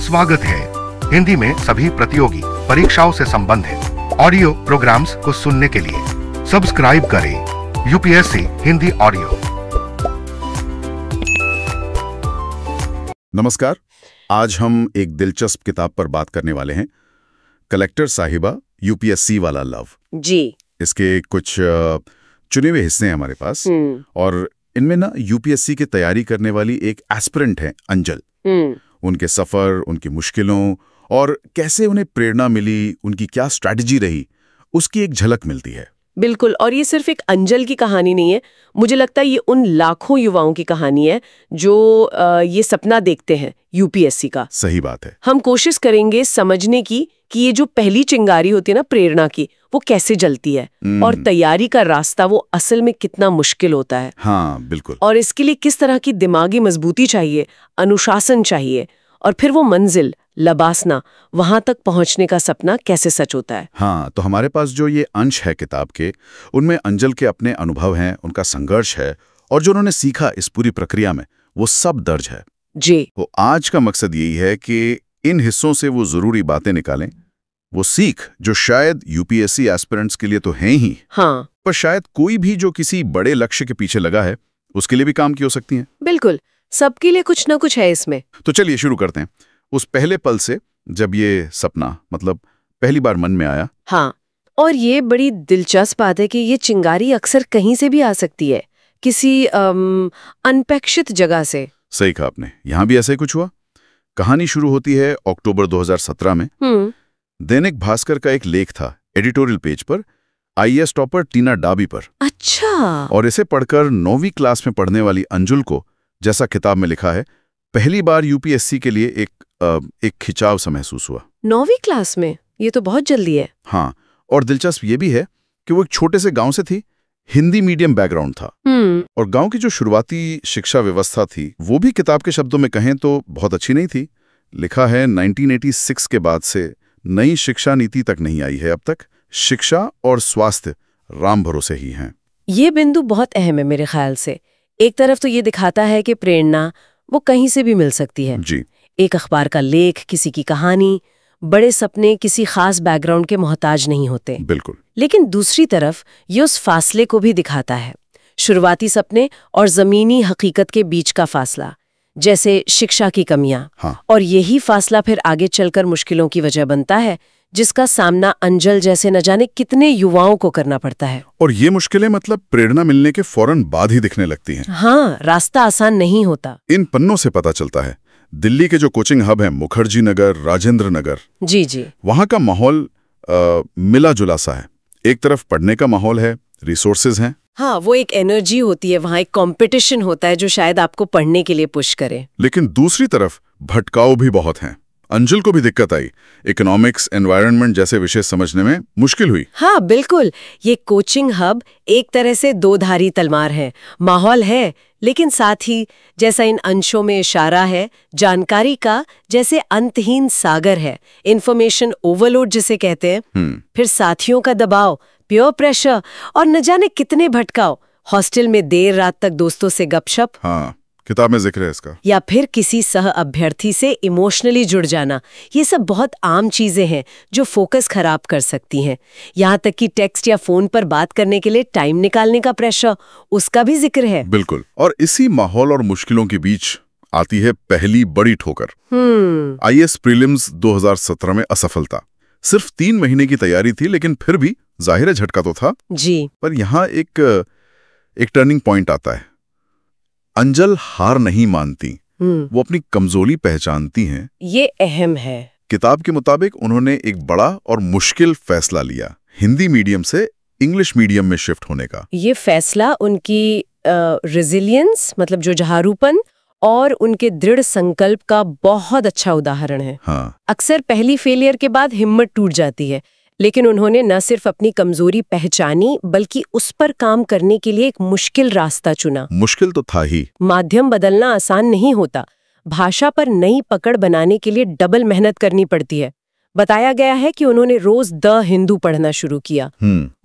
स्वागत है। हिंदी में सभी प्रतियोगी परीक्षाओं से संबंधित ऑडियो प्रोग्राम्स को सुनने के लिए सब्सक्राइब करें यूपीएससी हिंदी ऑडियो। नमस्कार, आज हम एक दिलचस्प किताब पर बात करने वाले हैं। कलेक्टर साहिबा, यूपीएससी वाला लव। जी। इसके कुछ चुने हुए हिस्से हैं हमारे पास और इनमें ना यूपीएससी की तैयारी करने वाली एक एस्पिरेंट है अंजल। उनके सफर, उनकी मुश्किलों और कैसे उन्हें प्रेरणा मिली, उनकी क्या स्ट्रैटेजी रही, उसकी एक झलक मिलती है। बिल्कुल, और ये सिर्फ एक अंजल की कहानी नहीं है। मुझे लगता है ये उन लाखों युवाओं की कहानी है जो ये सपना देखते हैं यूपीएससी का। सही बात है। हम कोशिश करेंगे समझने की कि ये जो पहली चिंगारी होती है ना प्रेरणा की, वो कैसे जलती है और तैयारी का रास्ता वो असल में कितना मुश्किल होता है। हाँ, बिल्कुल। और इसके लिए किस तरह की दिमागी मजबूती चाहिए, अनुशासन चाहिए, और फिर वो मंजिल लबासना, वहां तक पहुंचने का सपना कैसे सच होता है। हाँ, तो हमारे पास जो ये अंश है किताब के, उनमें अंजल के अपने अनुभव हैं, उनका संघर्ष है और जो उन्होंने सीखा इस पूरी प्रक्रिया में, वो सब दर्ज है। जी। तो आज का मकसद यही है कि इन हिस्सों से वो जरूरी बातें निकालें, वो सीख जो शायद यूपीएससी एस्पिरेंट्स के लिए तो हैं ही, हाँ, पर शायद कोई भी जो किसी बड़े लक्ष्य के पीछे लगा है उसके लिए भी काम की हो सकती हैं। बिल्कुल, सबके लिए कुछ ना कुछ है इसमें। तो चलिए शुरू करते हैं उस पहले पल से जब ये सपना मतलब पहली बार मन में आया। हाँ, और ये बड़ी दिलचस्प बात है कि ये चिंगारी अक्सर कहीं से भी आ सकती है, किसी अनपेक्षित जगह से। सही कहा आपने, यहाँ भी ऐसा ही कुछ हुआ। कहानी शुरू होती है अक्टूबर 2017 में। दैनिक भास्कर का एक लेख था एडिटोरियल पेज पर, आईएएस टॉपर टीना डाबी पर। अच्छा। और इसे पढ़कर 9वीं क्लास में पढ़ने वाली अंजुल को, जैसा किताब में लिखा है, पहली बार यूपीएससी के लिए एक खिंचाव सा महसूस हुआ। 9वीं क्लास में? ये तो बहुत जल्दी है। हाँ, और दिलचस्प ये भी है कि वो एक छोटे से गांव से थी, हिंदी मीडियम बैकग्राउंड था और गांव की जो शुरुआती शिक्षा व्यवस्था थी वो भी किताब के शब्दों में कहें तो बहुत अच्छी नहीं थी। लिखा है 1986 के बाद से नई शिक्षा नीति तक नहीं आई है अब तक। शिक्षा और स्वास्थ्य राम भरोसे ही हैं। ये बिंदु बहुत अहम है मेरे ख्याल से। एक तरफ तो ये दिखाता है कि प्रेरणा वो कहीं से भी मिल सकती है। जी। एक अखबार का लेख, किसी की कहानी, बड़े सपने किसी खास बैकग्राउंड के मोहताज नहीं होते। बिल्कुल। लेकिन दूसरी तरफ ये उस फासले को भी दिखाता है, शुरुआती सपने और जमीनी हकीकत के बीच का फासला, जैसे शिक्षा की कमियां। हाँ। और यही फासला फिर आगे चलकर मुश्किलों की वजह बनता है, जिसका सामना अंजल जैसे न जाने कितने युवाओं को करना पड़ता है। और ये मुश्किलें मतलब प्रेरणा मिलने के फौरन बाद ही दिखने लगती हैं। हाँ, रास्ता आसान नहीं होता। इन पन्नों से पता चलता है दिल्ली के जो कोचिंग हब हैं, मुखर्जी नगर, राजेंद्र नगर, जी जी, वहां का माहौल मिला जुला सा है। एक तरफ पढ़ने का माहौल है, रिसोर्सेज हैं। हाँ, वो एक एनर्जी होती है, वहाँ एक कंपटीशन होता है जो शायद आपको पढ़ने के लिए पुश करे। लेकिन दूसरी तरफ भटकाव भी बहुत हैं। अंजल को भी दिक्कत आई, इकोनॉमिक्स, एनवायरनमेंट जैसे विषय समझने में मुश्किल हुई। हाँ बिल्कुल, ये कोचिंग हब एक तरह से दो धारी तलवार है। माहौल है, लेकिन साथ ही जैसा इन अंशों में इशारा है, जानकारी का जैसे अंतहीन सागर है, इंफॉर्मेशन ओवरलोड जिसे कहते हैं। फिर साथियों का दबाव, प्योर प्रेशर और न जाने कितने भटकाव, हॉस्टल में देर रात तक दोस्तों से गपशप। हाँ, किताब में जिक्र है इसका। या फिर किसी सह अभ्यर्थी से इमोशनली जुड़ जाना। ये सब बहुत आम चीजें हैं जो फोकस खराब कर सकती हैं। यहाँ तक कि टेक्स्ट या फोन पर बात करने के लिए टाइम निकालने का प्रेशर, उसका भी जिक्र है। बिल्कुल। और इसी माहौल और मुश्किलों के बीच आती है पहली बड़ी ठोकर। आईएएस प्रीलिम्स 2017 में असफलता। सिर्फ 3 महीने की तैयारी थी, लेकिन फिर भी जाहिर है झटका तो था जी। पर यहाँ एक टर्निंग पॉइंट आता है। अंजल हार नहीं मानती, वो अपनी कमजोरी पहचानती हैं। ये अहम है। किताब के मुताबिक उन्होंने एक बड़ा और मुश्किल फैसला लिया, हिंदी मीडियम से इंग्लिश मीडियम में शिफ्ट होने का। ये फैसला उनकी रेजिलियंस, मतलब जो जहारूपन और उनके दृढ़ संकल्प का बहुत अच्छा उदाहरण है। हाँ। अक्सर पहली फेलियर के बाद हिम्मत टूट जाती है, लेकिन उन्होंने न सिर्फ अपनी कमजोरी पहचानी बल्कि उस पर काम करने के लिए एक मुश्किल रास्ता चुना। मुश्किल तो था ही। माध्यम बदलना आसान नहीं होता। भाषा पर नई पकड़ बनाने के लिए डबल मेहनत करनी पड़ती है। बताया गया है कि उन्होंने रोज द हिंदू पढ़ना शुरू किया,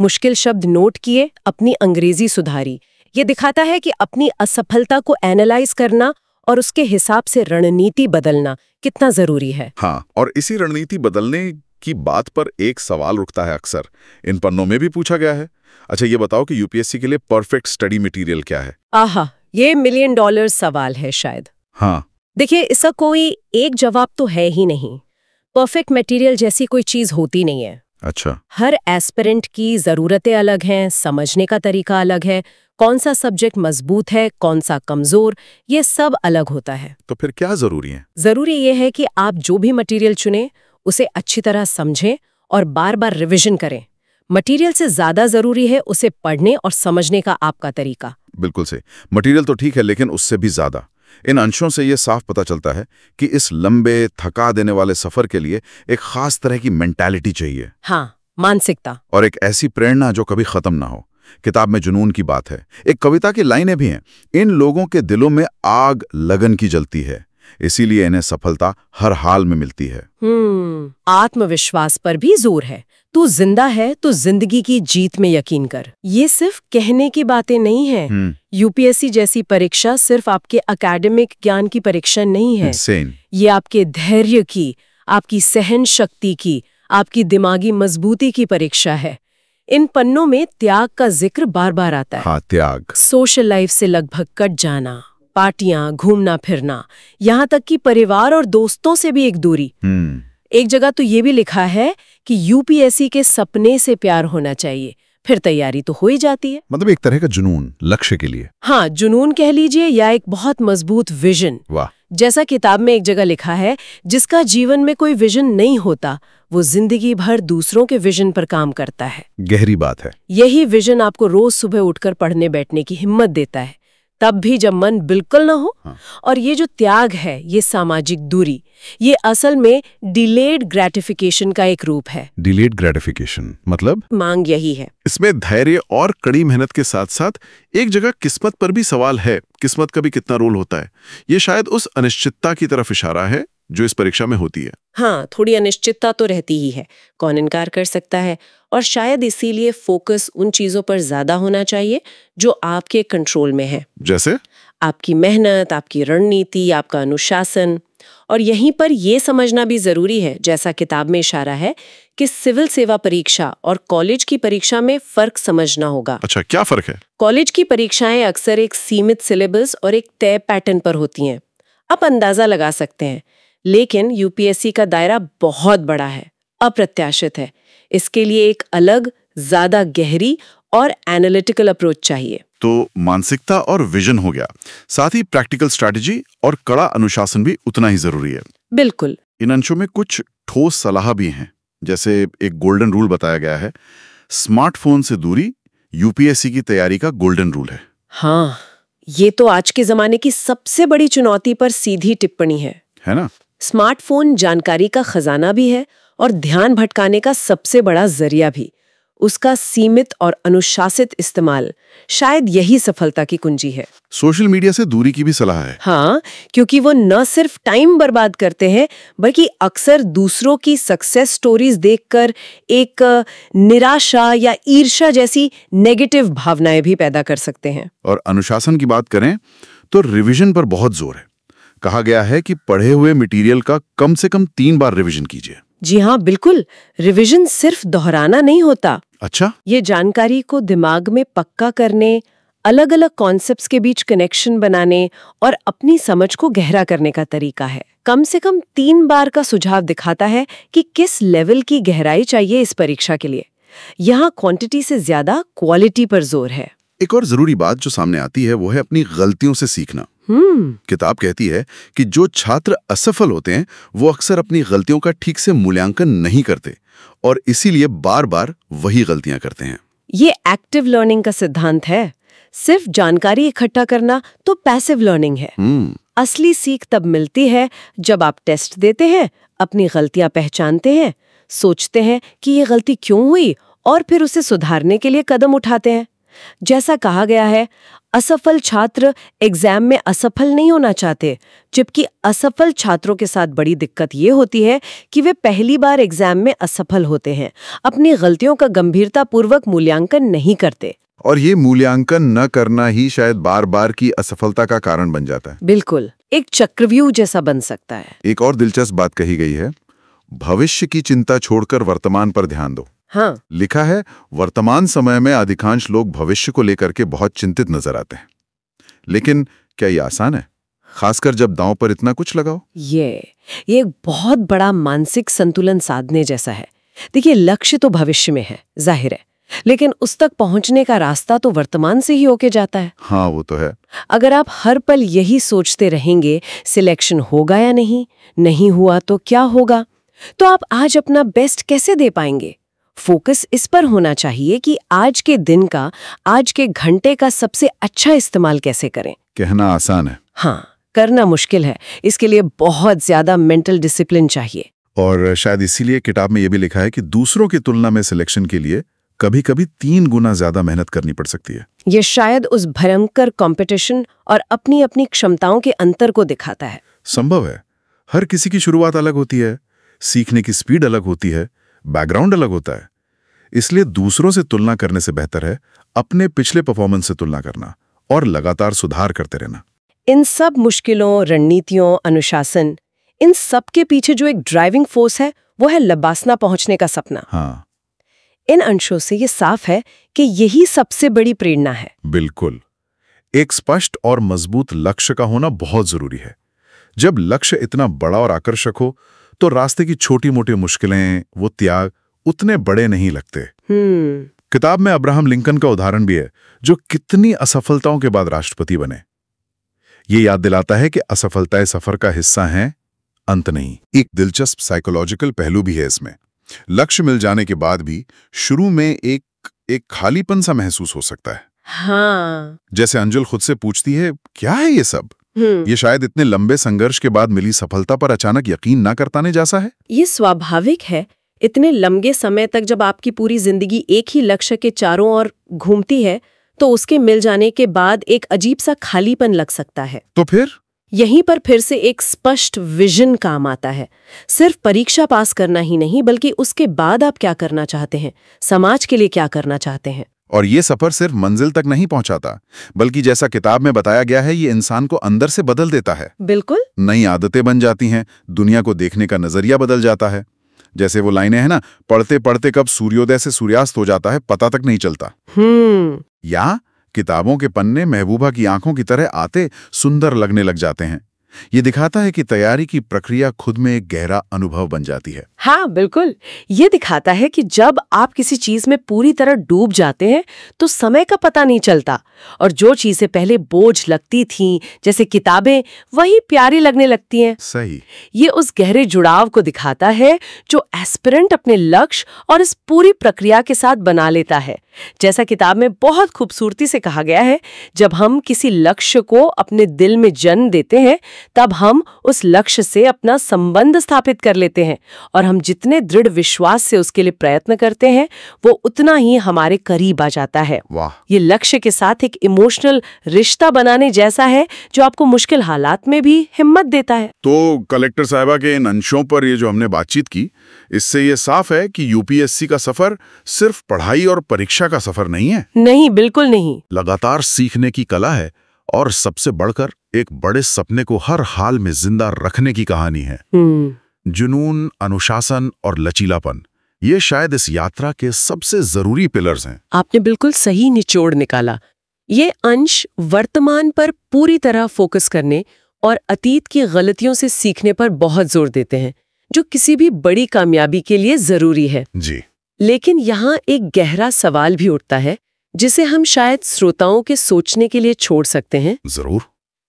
मुश्किल शब्द नोट किए, अपनी अंग्रेजी सुधारी। ये दिखाता है कि अपनी असफलता को एनालाइज करना और उसके हिसाब से रणनीति बदलना कितना जरूरी है। हाँ, और इसी रणनीति बदलने की बात पर एक सवाल उठता है अक्सर, इन पन्नों में भी पूछा गया है। अच्छा, ये बताओ कि यूपीएससी के लिए परफेक्ट स्टडी मटेरियल क्या है? आहा, ये $1 मिलियन सवाल है शायद। हाँ, देखिए, इसका कोई एक जवाब तो है ही नहीं। परफेक्ट मटेरियल जैसी कोई चीज होती नहीं है। अच्छा, हर एस्पिरेंट की ज़रूरतें अलग हैं, समझने का तरीका अलग है, कौन सा सब्जेक्ट मजबूत है, कौन सा कमज़ोर, ये सब अलग होता है। तो फिर क्या जरूरी है? ज़रूरी ये है कि आप जो भी मटेरियल चुनें, उसे अच्छी तरह समझें और बार बार रिवीजन करें। मटेरियल से ज़्यादा ज़रूरी है उसे पढ़ने और समझने का आपका तरीका। बिल्कुल से, मटेरियल तो ठीक है, लेकिन उससे भी ज्यादा। इन अंशों से यह साफ पता चलता है कि इस लंबे, थका देने वाले सफर के लिए एक खास तरह की मेंटालिटी चाहिए। हाँ, मानसिकता। और एक ऐसी प्रेरणा जो कभी खत्म ना हो। किताब में जुनून की बात है, एक कविता की लाइनें भी हैं। इन लोगों के दिलों में आग लगन की जलती है, इसीलिए इन्हें सफलता हर हाल में मिलती है। आत्मविश्वास पर भी जोर है। तू जिंदा है तो जिंदगी की जीत में यकीन कर। ये सिर्फ कहने की बातें नहीं है। यूपीएससी जैसी परीक्षा सिर्फ आपके एकेडमिक ज्ञान की परीक्षा नहीं है। ये आपके धैर्य की, आपकी सहन शक्ति की, आपकी दिमागी मजबूती की परीक्षा है। इन पन्नों में त्याग का जिक्र बार बार आता है। हाँ, त्याग। सोशल लाइफ से लगभग कट जाना, पार्टियां, घूमना फिरना, यहाँ तक कि परिवार और दोस्तों से भी एक दूरी। एक जगह तो ये भी लिखा है कि यूपीएससी के सपने से प्यार होना चाहिए, फिर तैयारी तो हो ही जाती है। मतलब एक तरह का जुनून लक्ष्य के लिए। हाँ, जुनून कह लीजिए या एक बहुत मजबूत विजन। वाह। जैसा किताब में एक जगह लिखा है, जिसका जीवन में कोई विजन नहीं होता, वो जिंदगी भर दूसरों के विजन पर काम करता है। गहरी बात है। यही विजन आपको रोज सुबह उठकर पढ़ने बैठने की हिम्मत देता है, तब भी जब मन बिल्कुल ना हो। हाँ। और ये जो त्याग है, ये सामाजिक दूरी, ये असल में डिलेड ग्रेटिफिकेशन का एक रूप है। डिलेड ग्रेटिफिकेशन मतलब? मांग यही है। इसमें धैर्य और कड़ी मेहनत के साथ साथ एक जगह किस्मत पर भी सवाल है। किस्मत का भी कितना रोल होता है? ये शायद उस अनिश्चितता की तरफ इशारा है जो इस परीक्षा में होती है। हाँ, थोड़ी अनिश्चितता तो रहती ही है, कौन इनकार कर सकता है। और शायद इसीलिए फोकस उन चीजों पर ज्यादा होना चाहिए जो आपके कंट्रोल में है। जैसे? आपकी मेहनत, आपकी रणनीति, आपका अनुशासन। और यहीं पर यह समझना भी जरूरी है, जैसा किताब में इशारा है, कि सिविल सेवा परीक्षा और कॉलेज की परीक्षा में फर्क समझना होगा। अच्छा, क्या फर्क है? कॉलेज की परीक्षाएं अक्सर एक सीमित सिलेबस और एक तय पैटर्न पर होती हैं, आप अंदाजा लगा सकते हैं। लेकिन यूपीएससी का दायरा बहुत बड़ा है, अप्रत्याशित है। इसके लिए एक अलग, ज्यादा गहरी और एनालिटिकल अप्रोच चाहिए। तो मानसिकता और विजन हो गया, साथ ही प्रैक्टिकल स्ट्रैटेजी और कड़ा अनुशासन भी उतना ही जरूरी है। बिल्कुल। इन अंशों में कुछ ठोस सलाह भी हैं, जैसे एक गोल्डन रूल बताया गया है। स्मार्टफोन से दूरी यूपीएससी की तैयारी का गोल्डन रूल है। हाँ, ये तो आज के जमाने की सबसे बड़ी चुनौती पर सीधी टिप्पणी है ना? स्मार्टफोन जानकारी का खजाना भी है और ध्यान भटकाने का सबसे बड़ा जरिया भी। उसका सीमित और अनुशासित इस्तेमाल शायद यही सफलता की कुंजी है। सोशल मीडिया से दूरी की भी सलाह है। हाँ, क्योंकि वो न सिर्फ टाइम बर्बाद करते हैं, बल्कि अक्सर दूसरों की सक्सेस स्टोरीज देखकर एक निराशा या ईर्ष्या जैसी नेगेटिव भावनाएं भी पैदा कर सकते हैं। और अनुशासन की बात करें तो रिवीजन पर बहुत जोर है। कहा गया है कि पढ़े हुए मटेरियल का कम से कम 3 बार रिवीजन कीजिए। जी हाँ, बिल्कुल। रिवीजन सिर्फ दोहराना नहीं होता। अच्छा? ये जानकारी को दिमाग में पक्का करने, अलग अलग कॉन्सेप्ट्स के बीच कनेक्शन बनाने और अपनी समझ को गहरा करने का तरीका है। कम से कम 3 बार का सुझाव दिखाता है कि किस लेवल की गहराई चाहिए इस परीक्षा के लिए। यहाँ क्वांटिटी से ज्यादा क्वालिटी पर जोर है। एक और जरूरी बात जो सामने आती है वो है अपनी गलतियों से सीखना। किताब कहती है कि जो छात्र असफल होते हैं वो अक्सर अपनी गलतियों का ठीक से मूल्यांकन नहीं करते और इसीलिए बार बार वही गलतियां करते हैं। ये एक्टिव लर्निंग का सिद्धांत है। सिर्फ जानकारी इकट्ठा करना तो पैसिव लर्निंग है। असली सीख तब मिलती है जब आप टेस्ट देते हैं, अपनी गलतियां पहचानते हैं, सोचते हैं कि ये गलती क्यों हुई और फिर उसे सुधारने के लिए कदम उठाते हैं। जैसा कहा गया है, असफल छात्र एग्जाम में असफल नहीं होना चाहते, जबकि असफल छात्रों के साथ बड़ी दिक्कत ये होती है कि वे पहली बार एग्जाम में असफल होते हैं, अपनी गलतियों का गंभीरतापूर्वक मूल्यांकन नहीं करते। और ये मूल्यांकन न करना ही शायद बार बार की असफलता का कारण बन जाता है। बिल्कुल, एक चक्रव्यूह जैसा बन सकता है। एक और दिलचस्प बात कही गई है, भविष्य की चिंता छोड़कर वर्तमान पर ध्यान दो। हाँ, लिखा है, वर्तमान समय में अधिकांश लोग भविष्य को लेकर के बहुत चिंतित नजर आते हैं। लेकिन क्या ये आसान है, खासकर जब दांव पर इतना कुछ लगाओ? ये एक बहुत बड़ा मानसिक संतुलन साधने जैसा है। देखिए, लक्ष्य तो भविष्य में है, जाहिर है, लेकिन उस तक पहुंचने का रास्ता तो वर्तमान से ही होके जाता है। हाँ, वो तो है। अगर आप हर पल यही सोचते रहेंगे सिलेक्शन होगा या नहीं हुआ तो क्या होगा, तो आप आज अपना बेस्ट कैसे दे पाएंगे? फोकस इस पर होना चाहिए कि आज के दिन का, आज के घंटे का सबसे अच्छा इस्तेमाल कैसे करें। कहना आसान है, हाँ, करना मुश्किल है। इसके लिए बहुत ज्यादा मेंटल डिसिप्लिन चाहिए। और शायद इसीलिए किताब में यह भी लिखा है कि दूसरों की तुलना में सिलेक्शन के लिए कभी-कभी 3 गुना ज्यादा मेहनत करनी पड़ सकती है। ये शायद उस भयंकर कंपटीशन और अपनी अपनी क्षमताओं के अंतर को दिखाता है। संभव है, हर किसी की शुरुआत अलग होती है, सीखने की स्पीड अलग होती है, बैकग्राउंड अलग होता है। इसलिए दूसरों से तुलना करने से बेहतर है अपने पिछले परफॉर्मेंस से तुलना करना और लगातार सुधार करते रहना। इन सब मुश्किलों, रणनीतियों, अनुशासन, इन सब के पीछे जो एक ड्राइविंग फोर्स है, वो है लबासना पहुंचने का सपना। हाँ, इन अंशों से ये साफ है कि यही सबसे बड़ी प्रेरणा है। बिल्कुल। एक स्पष्ट और मजबूत लक्ष्य का होना बहुत जरूरी है। जब लक्ष्य इतना बड़ा और आकर्षक हो तो रास्ते की छोटी-मोटी मुश्किलें, वो त्याग उतने बड़े नहीं लगते। किताब में अब्राहम लिंकन का उदाहरण भी है, जो कितनी असफलताओं के बाद राष्ट्रपति बने। ये याद दिलाता है कि असफलताएं सफर का हिस्सा हैं, अंत नहीं। एक दिलचस्प साइकोलॉजिकल पहलू भी है इसमें। लक्ष्य मिल जाने के बाद भी शुरू में एक खालीपन सा महसूस हो सकता है। हाँ, जैसे अंजुल खुद से पूछती है, क्या है ये सब? ये शायद इतने लंबे संघर्ष के बाद मिली सफलता पर अचानक यकीन न करताने जैसा है। ये स्वाभाविक है। इतने लंबे समय तक जब आपकी पूरी जिंदगी एक ही लक्ष्य के चारों ओर घूमती है, तो उसके मिल जाने के बाद एक अजीब सा खालीपन लग सकता है। तो यहीं पर फिर से एक स्पष्ट विजन काम आता है। सिर्फ परीक्षा पास करना ही नहीं, बल्कि उसके बाद आप क्या करना चाहते हैं, समाज के लिए क्या करना चाहते हैं। और ये सफर सिर्फ मंजिल तक नहीं पहुंचाता, बल्कि जैसा किताब में बताया गया है, ये इंसान को अंदर से बदल देता है। बिल्कुल, नई आदतें बन जाती हैं, दुनिया को देखने का नजरिया बदल जाता है। जैसे वो लाइनें हैं ना, पढ़ते पढ़ते कब सूर्योदय से सूर्यास्त हो जाता है पता तक नहीं चलता। या किताबों के पन्ने महबूबा की आंखों की तरह आते सुंदर लगने लग जाते हैं। ये दिखाता है कि तैयारी की प्रक्रिया खुद में एक गहरा अनुभव बन जाती है। हाँ, बिल्कुल। ये दिखाता है कि जब आप किसी चीज में पूरी तरह डूब जाते हैं तो समय का पता नहीं चलता, और जो चीजें पहले बोझ लगती थीं, जैसे किताबें, वही प्यारी लगने लगती हैं। सही। ये उस गहरे जुड़ाव को दिखाता है जो एस्पिरेंट अपने लक्ष्य और इस पूरी प्रक्रिया के साथ बना लेता है। जैसा किताब में बहुत खूबसूरती से कहा गया है, जब हम किसी लक्ष्य को अपने दिल में जन्म देते हैं, तब हम उस लक्ष्य से अपना संबंध स्थापित कर लेते हैं, और हम जितने दृढ़ विश्वास से उसके लिए प्रयत्न करते हैं, वो उतना ही हमारे करीब आ जाता है। वाह। ये लक्ष्य के साथ एक इमोशनल रिश्ता बनाने जैसा है, जो आपको मुश्किल हालात में भी हिम्मत देता है। तो कलेक्टर साहिबा के इन अंशों पर ये जो हमने बातचीत की, इससे ये साफ है कि यूपीएससी का सफर सिर्फ पढ़ाई और परीक्षा का सफर नहीं है। नहीं, बिल्कुल नहीं। लगातार सीखने की कला है, और सबसे बढ़कर एक बड़े सपने को हर हाल में जिंदा रखने की कहानी है। जुनून, अनुशासन और लचीलापन, ये शायद इस यात्रा के सबसे जरूरी पिलर्स हैं। आपने बिल्कुल सही निचोड़ निकाला। ये अंश वर्तमान पर पूरी तरह फोकस करने और अतीत की गलतियों से सीखने पर बहुत जोर देते हैं, जो किसी भी बड़ी कामयाबी के लिए जरूरी है। जी। लेकिन यहाँ एक गहरा सवाल भी उठता है, जिसे हम शायद श्रोताओं के सोचने के लिए छोड़ सकते हैं। जरूर।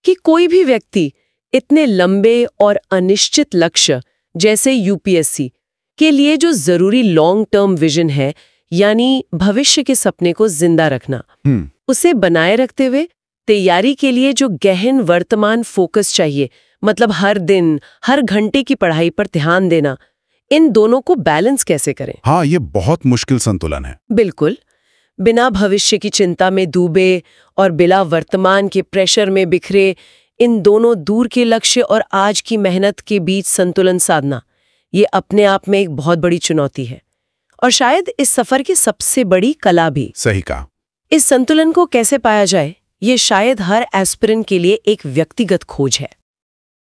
कि कोई भी व्यक्ति इतने लंबे और अनिश्चित लक्ष्य जैसे यूपीएससी के लिए जो जरूरी लॉन्ग टर्म विजन है, यानी भविष्य के सपने को जिंदा रखना, उसे बनाए रखते हुए तैयारी के लिए जो गहन वर्तमान फोकस चाहिए, मतलब हर दिन, हर घंटे की पढ़ाई पर ध्यान देना, इन दोनों को बैलेंस कैसे करें? हाँ, ये बहुत मुश्किल संतुलन है। बिल्कुल। बिना भविष्य की चिंता में डूबे और बिना वर्तमान के प्रेशर में बिखरे, इन दोनों दूर के लक्ष्य और आज की मेहनत के बीच संतुलन साधना, ये अपने आप में एक बहुत बड़ी चुनौती है, और शायद इस सफर की सबसे बड़ी कला भी। सही कहा। इस संतुलन को कैसे पाया जाए, ये शायद हर एस्पिरेंट के लिए एक व्यक्तिगत खोज है।